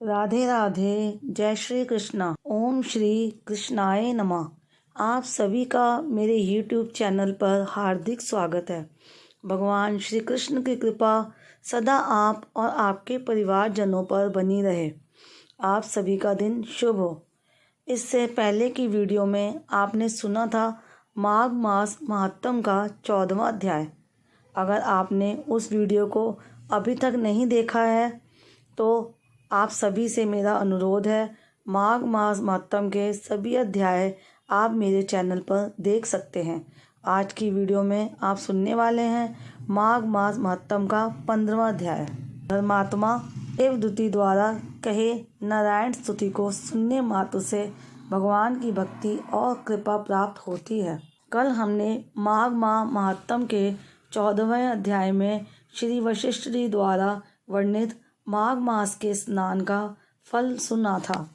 राधे राधे, जय श्री कृष्णा। ओम श्री कृष्णाय नमः। आप सभी का मेरे YouTube चैनल पर हार्दिक स्वागत है। भगवान श्री कृष्ण की कृपा सदा आप और आपके परिवारजनों पर बनी रहे। आप सभी का दिन शुभ हो। इससे पहले की वीडियो में आपने सुना था माघ मास महात्म का 14वां अध्याय। अगर आपने उस वीडियो को अभी तक नहीं देखा है तो आप सभी से मेरा अनुरोध है, माघ मास महात्म के सभी अध्याय आप मेरे चैनल पर देख सकते हैं। आज की वीडियो में आप सुनने वाले हैं माघ मास महात्म का 15वां अध्याय। धर्मात्मा देवदूती द्वारा कहे नारायण स्तुति को सुनने मात्र से भगवान की भक्ति और कृपा प्राप्त होती है। कल हमने माघ माह महात्म के 14वें अध्याय में श्री वशिष्ठ जी द्वारा वर्णित माघ मास के स्नान का फल सुना था,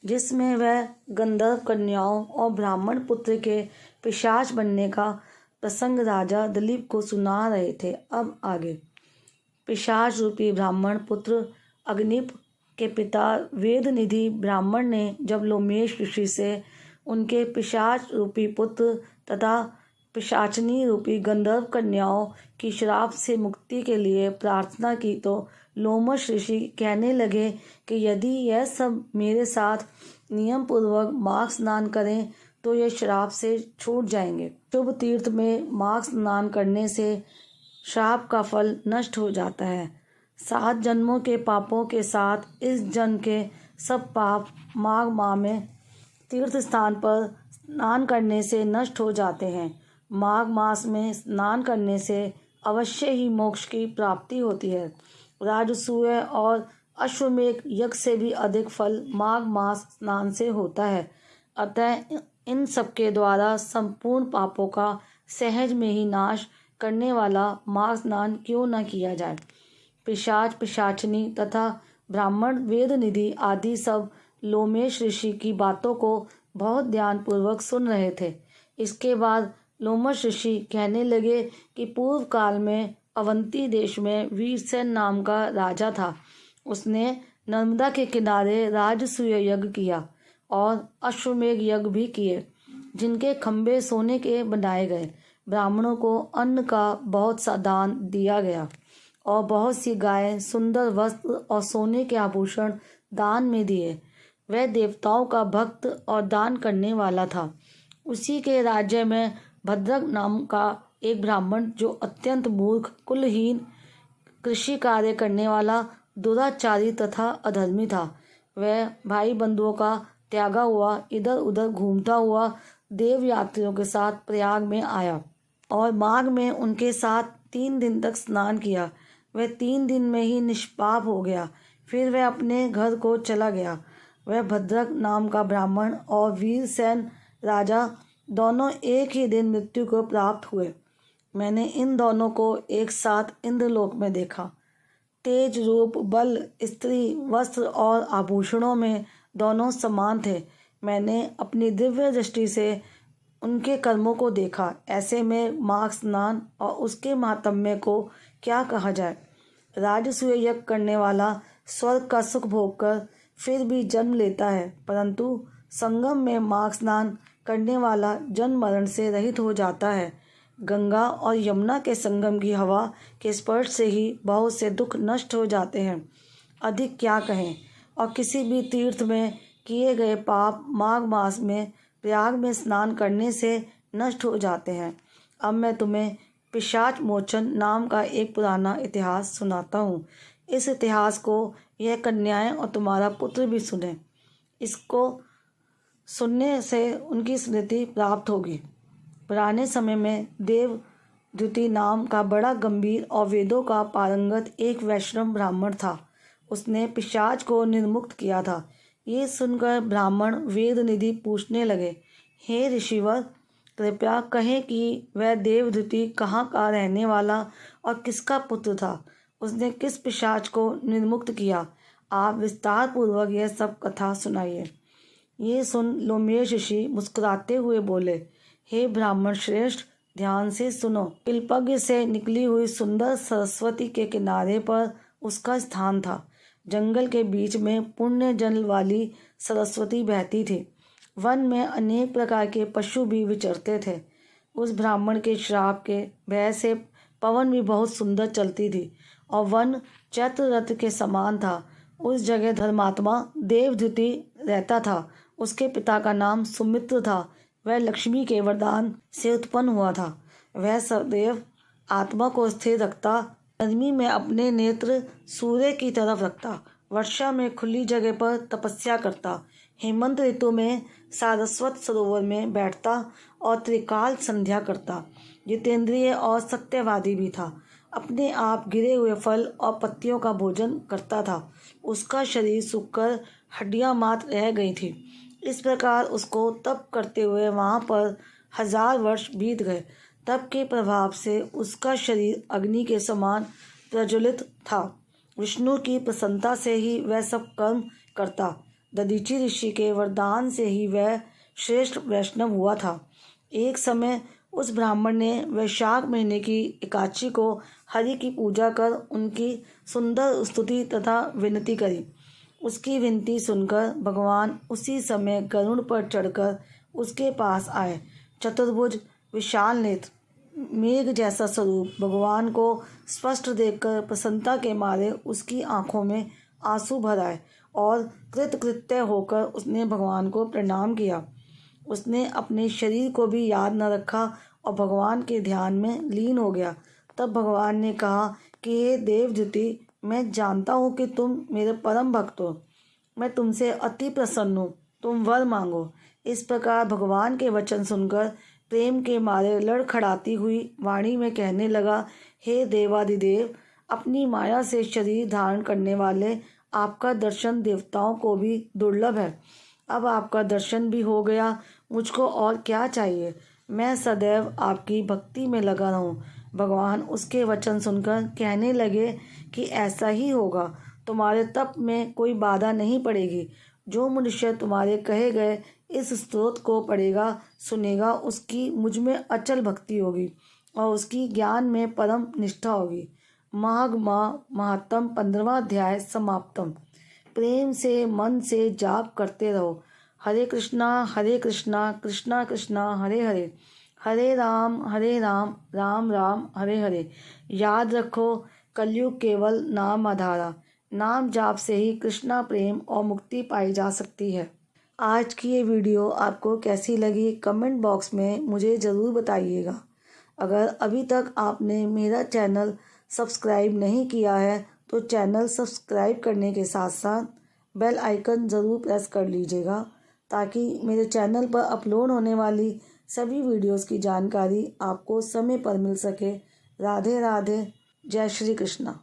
जिसमें वह गंधर्व कन्याओं और ब्राह्मण पुत्र के पिशाच बनने का प्रसंग राजा दिलीप को सुना रहे थे। अब आगे। पिशाच रूपी ब्राह्मण पुत्र अग्निप के पिता वेदनिधि ब्राह्मण ने जब लोमेश ऋषि से उनके पिशाच रूपी पुत्र तथा पिशाचनी रूपी गंधर्व कन्याओं की श्राप से मुक्ति के लिए प्रार्थना की तो लोमश ऋषि कहने लगे कि यदि यह सब मेरे साथ नियम पूर्वक माघ स्नान करें तो ये श्राप से छूट जाएंगे। शुभ तीर्थ में माघ स्नान करने से श्राप का फल नष्ट हो जाता है। 7 जन्मों के पापों के साथ इस जन्म के सब पाप माघ माह में तीर्थ स्थान पर स्नान करने से नष्ट हो जाते हैं। माघ मास में स्नान करने से अवश्य ही मोक्ष की प्राप्ति होती है। राजसूय और अश्वमेध यज्ञ से भी अधिक फल माघ मास स्नान से होता है। अतः इन सबके द्वारा संपूर्ण पापों का सहज में ही नाश करने वाला माघ स्नान क्यों न किया जाए। पिशाच पिशाचनी तथा ब्राह्मण वेदनिधि आदि सब लोमेश ऋषि की बातों को बहुत ध्यानपूर्वक सुन रहे थे। इसके बाद लोमश ऋषि कहने लगे कि पूर्व काल में अवंती देश में वीरसेन नाम का राजा था। उसने नर्मदा के किनारे राजसूय यज्ञ किया और अश्वमेध यज्ञ भी किए, जिनके खंभे सोने के बनाए गए। ब्राह्मणों को अन्न का बहुत सा दान दिया गया और बहुत सी गायें, सुंदर वस्त्र और सोने के आभूषण दान में दिए। वह देवताओं का भक्त और दान करने वाला था। उसी के राज्य में भद्रक नाम का एक ब्राह्मण, जो अत्यंत मूर्ख, कुलहीन, कृषि कार्य करने वाला, दुराचारी तथा अधर्मी था, वह भाई बंधुओं का त्यागा हुआ इधर उधर घूमता हुआ देव यात्रियों के साथ प्रयाग में आया और माघ में उनके साथ 3 दिन तक स्नान किया। वह 3 दिन में ही निष्पाप हो गया। फिर वह अपने घर को चला गया। वह भद्रक नाम का ब्राह्मण और वीरसेन राजा दोनों एक ही दिन मृत्यु को प्राप्त हुए। मैंने इन दोनों को एक साथ इंद्रलोक में देखा। तेज, रूप, बल, स्त्री, वस्त्र और आभूषणों में दोनों समान थे। मैंने अपनी दिव्य दृष्टि से उनके कर्मों को देखा। ऐसे में माघ स्नान और उसके महात्म्य को क्या कहा जाए। राजसूय यज्ञ करने वाला स्वर्ग का सुख भोगकर फिर भी जन्म लेता है, परंतु संगम में माघ स्नान करने वाला जन्म मरण से रहित हो जाता है। गंगा और यमुना के संगम की हवा के स्पर्श से ही बहुत से दुख नष्ट हो जाते हैं। अधिक क्या कहें। और किसी भी तीर्थ में किए गए पाप माघ मास में प्रयाग में स्नान करने से नष्ट हो जाते हैं। अब मैं तुम्हें पिशाच मोचन नाम का एक पुराना इतिहास सुनाता हूँ। इस इतिहास को यह कन्याएं और तुम्हारा पुत्र भी सुने। इसको सुनने से उनकी स्मृति प्राप्त होगी। पुराने समय में देवद्युति नाम का बड़ा गंभीर और वेदों का पारंगत एक वैष्णव ब्राह्मण था। उसने पिशाच को निर्मुक्त किया था। ये सुनकर ब्राह्मण वेदनिधि पूछने लगे, हे ऋषिवर, कृपया कहें कि वह देवद्युति कहाँ का रहने वाला और किसका पुत्र था। उसने किस पिशाच को निर्मुक्त किया। आप विस्तार पूर्वक यह सब कथा सुनाइए। ये सुन लोमेश ऋषि मुस्कुराते हुए बोले, हे ब्राह्मण श्रेष्ठ, ध्यान से सुनो। पिलपग्य से निकली हुई सुंदर सरस्वती के किनारे पर उसका स्थान था। जंगल के बीच में पुण्य जल वाली सरस्वती बहती थी। वन में अनेक प्रकार के पशु भी विचरते थे। उस ब्राह्मण के श्राप के भय से पवन भी बहुत सुंदर चलती थी और वन चैत्र रथ के समान था। उस जगह धर्मात्मा देवद्युति रहता था। उसके पिता का नाम सुमित्र था। वह लक्ष्मी के वरदान से उत्पन्न हुआ था। वह सदैव आत्मा को स्थिर रखता, गर्मी में अपने नेत्र सूर्य की तरफ रखता, वर्षा में खुली जगह पर तपस्या करता, हेमंत ऋतु में सारस्वत सरोवर में बैठता और त्रिकाल संध्या करता। जितेंद्रिय और सत्यवादी भी था। अपने आप गिरे हुए फल और पत्तियों का भोजन करता था। उसका शरीर सूखकर हड्डियां मात्र रह गई थी। इस प्रकार उसको तप करते हुए वहाँ पर 1000 वर्ष बीत गए। तप के प्रभाव से उसका शरीर अग्नि के समान प्रज्वलित था। विष्णु की प्रसन्नता से ही वह सब कर्म करता। दधीचि ऋषि के वरदान से ही वह श्रेष्ठ वैष्णव हुआ था। एक समय उस ब्राह्मण ने वैशाख महीने की एकादशी को हरि की पूजा कर उनकी सुंदर स्तुति तथा विनती करी। उसकी विनती सुनकर भगवान उसी समय गरुड़ पर चढ़कर उसके पास आए। चतुर्भुज, विशाल नेत्र, मेघ जैसा स्वरूप भगवान को स्पष्ट देखकर प्रसन्नता के मारे उसकी आंखों में आंसू भर आए और कृतकृत्य होकर उसने भगवान को प्रणाम किया। उसने अपने शरीर को भी याद न रखा और भगवान के ध्यान में लीन हो गया। तब भगवान ने कहा कि हे देवद्युति, मैं जानता हूँ कि तुम मेरे परम भक्त हो। मैं तुमसे अति प्रसन्न हूँ। तुम वर मांगो। इस प्रकार भगवान के वचन सुनकर प्रेम के मारे लड़खड़ाती हुई वाणी में कहने लगा, हे देवादिदेव, अपनी माया से शरीर धारण करने वाले आपका दर्शन देवताओं को भी दुर्लभ है। अब आपका दर्शन भी हो गया, मुझको और क्या चाहिए। मैं सदैव आपकी भक्ति में लगा रहूं। भगवान उसके वचन सुनकर कहने लगे कि ऐसा ही होगा। तुम्हारे तप में कोई बाधा नहीं पड़ेगी। जो मनुष्य तुम्हारे कहे गए इस स्तोत्र को पढ़ेगा, सुनेगा, उसकी मुझ में अचल भक्ति होगी और उसकी ज्ञान में परम निष्ठा होगी। माघ माह महात्म 15वां अध्याय समाप्तम। प्रेम से मन से जाप करते रहो। हरे कृष्णा कृष्णा कृष्णा हरे हरे, हरे राम राम राम हरे हरे। याद रखो, कलयुग केवल नाम आधारा। नाम जाप से ही कृष्णा प्रेम और मुक्ति पाई जा सकती है। आज की ये वीडियो आपको कैसी लगी कमेंट बॉक्स में मुझे ज़रूर बताइएगा। अगर अभी तक आपने मेरा चैनल सब्सक्राइब नहीं किया है तो चैनल सब्सक्राइब करने के साथ साथ बेल आइकन ज़रूर प्रेस कर लीजिएगा ताकि मेरे चैनल पर अपलोड होने वाली सभी वीडियोस की जानकारी आपको समय पर मिल सके। राधे राधे, जय श्री कृष्णा।